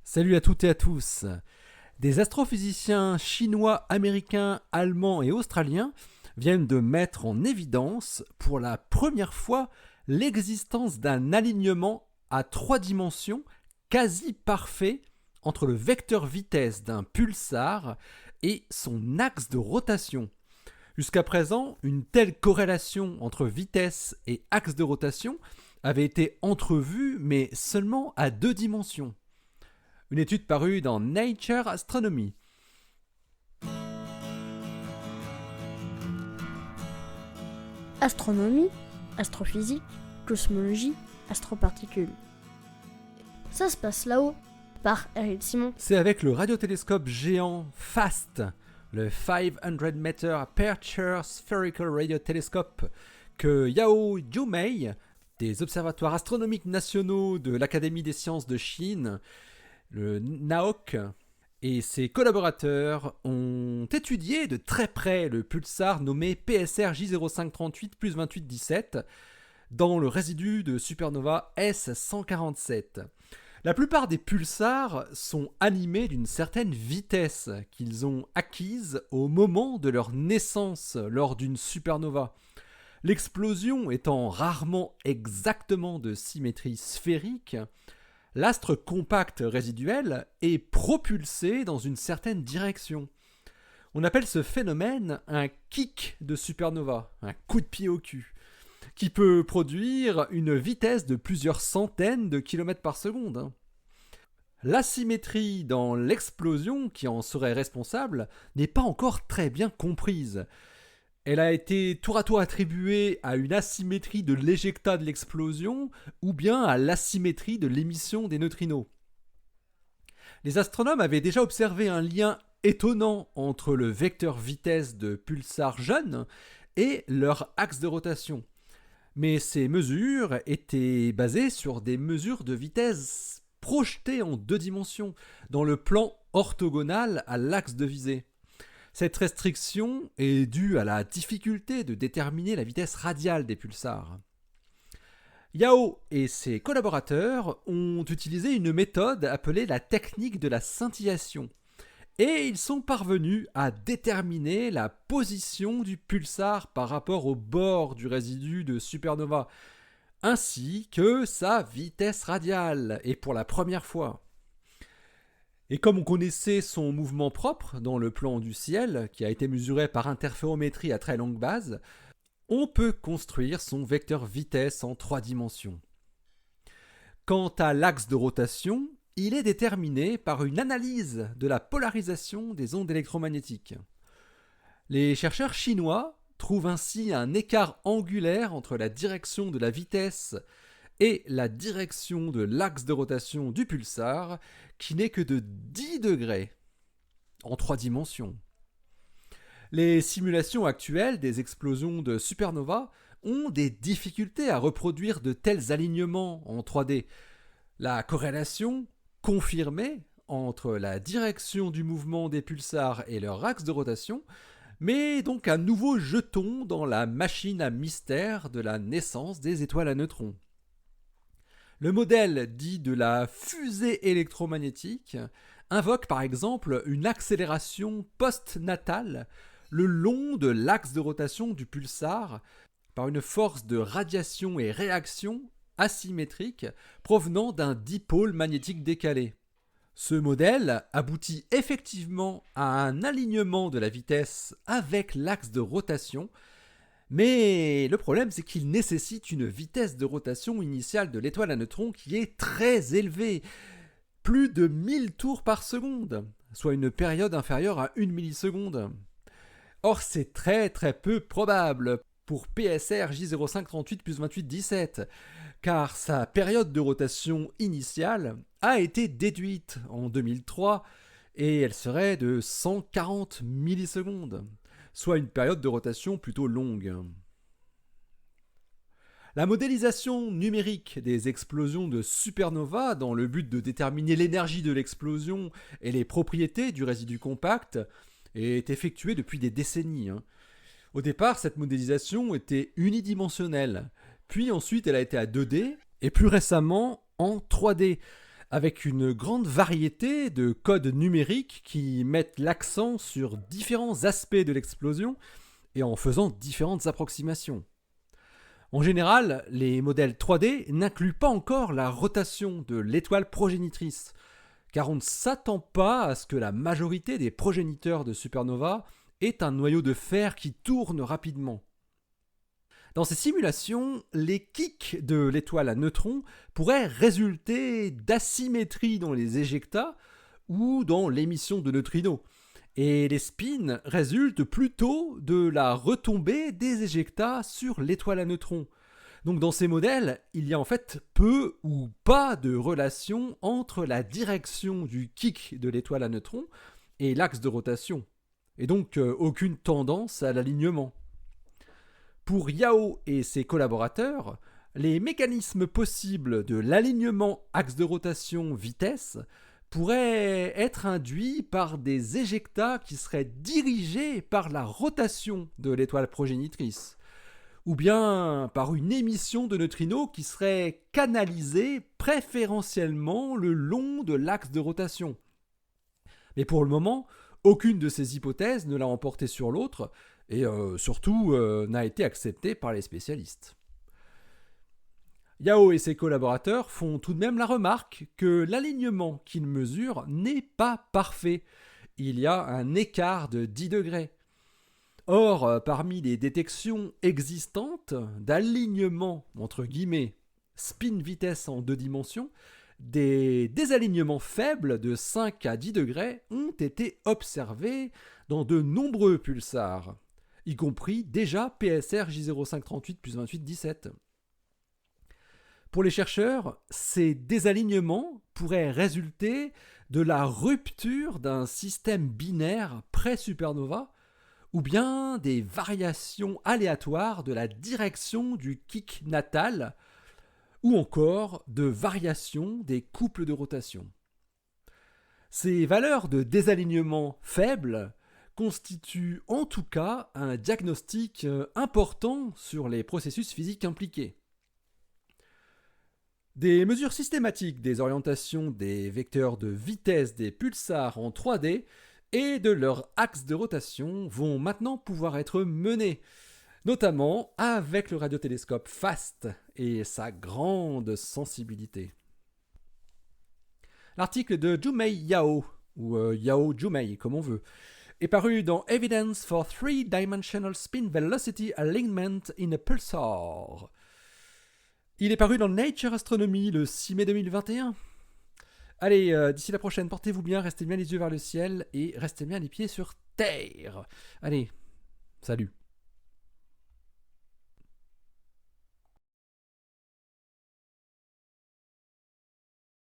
Salut à toutes et à tous. Des astrophysiciens chinois, américains, allemands et australiens viennent de mettre en évidence pour la première fois l'existence d'un alignement à 3 dimensions quasi parfait entre le vecteur vitesse d'un pulsar et son axe de rotation. Jusqu'à présent, une telle corrélation entre vitesse et axe de rotation avait été entrevue, mais seulement à 2 dimensions. Une étude parue dans Nature Astronomy. Astronomie, astrophysique, cosmologie, astroparticules. Ça se passe là-haut, par Eric Simon. C'est avec le radiotélescope géant FAST, le 500 Meter Aperture Spherical Radio Telescope, que Yao Jiumei, des observatoires astronomiques nationaux de l'Académie des sciences de Chine, le NAOC, et ses collaborateurs ont étudié de très près le pulsar nommé PSR J0538 plus 2817 dans le résidu de supernova S147. La plupart des pulsars sont animés d'une certaine vitesse qu'ils ont acquise au moment de leur naissance lors d'une supernova. L'explosion étant rarement exactement de symétrie sphérique, l'astre compact résiduel est propulsé dans une certaine direction. On appelle ce phénomène un kick de supernova, un coup de pied au cul, qui peut produire une vitesse de plusieurs centaines de kilomètres par seconde. L'asymétrie dans l'explosion qui en serait responsable n'est pas encore très bien comprise. Elle a été tour à tour attribuée à une asymétrie de l'éjecta de l'explosion ou bien à l'asymétrie de l'émission des neutrinos. Les astronomes avaient déjà observé un lien étonnant entre le vecteur vitesse de pulsars jeunes et leur axe de rotation. Mais ces mesures étaient basées sur des mesures de vitesse projetées en 2 dimensions, dans le plan orthogonal à l'axe de visée. Cette restriction est due à la difficulté de déterminer la vitesse radiale des pulsars. Yao et ses collaborateurs ont utilisé une méthode appelée la technique de la scintillation, et ils sont parvenus à déterminer la position du pulsar par rapport au bord du résidu de supernova, ainsi que sa vitesse radiale, et pour la première fois. Et comme on connaissait son mouvement propre dans le plan du ciel, qui a été mesuré par interférométrie à très longue base, on peut construire son vecteur vitesse en 3 dimensions. Quant à l'axe de rotation, il est déterminé par une analyse de la polarisation des ondes électromagnétiques. Les chercheurs chinois trouvent ainsi un écart angulaire entre la direction de la vitesse et la direction de l'axe de rotation du pulsar qui n'est que de 10 degrés en 3 dimensions. Les simulations actuelles des explosions de supernova ont des difficultés à reproduire de tels alignements en 3D. La corrélation confirmée entre la direction du mouvement des pulsars et leur axe de rotation met donc un nouveau jeton dans la machine à mystère de la naissance des étoiles à neutrons. Le modèle dit de la fusée électromagnétique invoque par exemple une accélération post-natale le long de l'axe de rotation du pulsar par une force de radiation et réaction asymétrique provenant d'un dipôle magnétique décalé. Ce modèle aboutit effectivement à un alignement de la vitesse avec l'axe de rotation, mais le problème c'est qu'il nécessite une vitesse de rotation initiale de l'étoile à neutrons qui est très élevée, plus de 1000 tours par seconde, soit une période inférieure à 1 milliseconde. Or c'est très peu probable pour PSR J0538 plus 2817, car sa période de rotation initiale a été déduite en 2003 et elle serait de 140 millisecondes, soit une période de rotation plutôt longue. La modélisation numérique des explosions de supernova dans le but de déterminer l'énergie de l'explosion et les propriétés du résidu compact est effectuée depuis des décennies. Au départ, cette modélisation était unidimensionnelle, puis ensuite elle a été à 2D et plus récemment en 3D, avec une grande variété de codes numériques qui mettent l'accent sur différents aspects de l'explosion et en faisant différentes approximations. En général, les modèles 3D n'incluent pas encore la rotation de l'étoile progénitrice, car on ne s'attend pas à ce que la majorité des progéniteurs de supernova aient un noyau de fer qui tourne rapidement. Dans ces simulations, les kicks de l'étoile à neutrons pourraient résulter d'asymétries dans les éjectats ou dans l'émission de neutrinos, et les spins résultent plutôt de la retombée des éjectats sur l'étoile à neutrons. Donc dans ces modèles, il y a en fait peu ou pas de relation entre la direction du kick de l'étoile à neutrons et l'axe de rotation, et donc aucune tendance à l'alignement. Pour Yao et ses collaborateurs, les mécanismes possibles de l'alignement axe de rotation-vitesse pourraient être induits par des éjectats qui seraient dirigés par la rotation de l'étoile progénitrice, ou bien par une émission de neutrinos qui serait canalisée préférentiellement le long de l'axe de rotation. Mais pour le moment, aucune de ces hypothèses ne l'a emporté sur l'autre, et surtout n'a été acceptée par les spécialistes. Yao et ses collaborateurs font tout de même la remarque que l'alignement qu'ils mesurent n'est pas parfait. Il y a un écart de 10 degrés. Or, parmi les détections existantes d'alignement, entre guillemets, spin-vitesse en 2 dimensions, des désalignements faibles de 5 à 10 degrés ont été observés dans de nombreux pulsars, y compris déjà PSR J0538 plus 2817. Pour les chercheurs, ces désalignements pourraient résulter de la rupture d'un système binaire pré-supernova ou bien des variations aléatoires de la direction du kick natal ou encore de variations des couples de rotation. Ces valeurs de désalignement faibles constituent en tout cas un diagnostic important sur les processus physiques impliqués. Des mesures systématiques des orientations des vecteurs de vitesse des pulsars en 3D et de leur axe de rotation vont maintenant pouvoir être menées, notamment avec le radiotélescope FAST et sa grande sensibilité. L'article de Jumei Yao, ou Yao Jumei comme on veut, est paru dans Evidence for Three-Dimensional Spin Velocity Alignment in a Pulsar. Il est paru dans Nature Astronomy le 6 mai 2021. Allez, d'ici la prochaine, portez-vous bien, restez bien les yeux vers le ciel et restez bien les pieds sur terre. Allez, salut.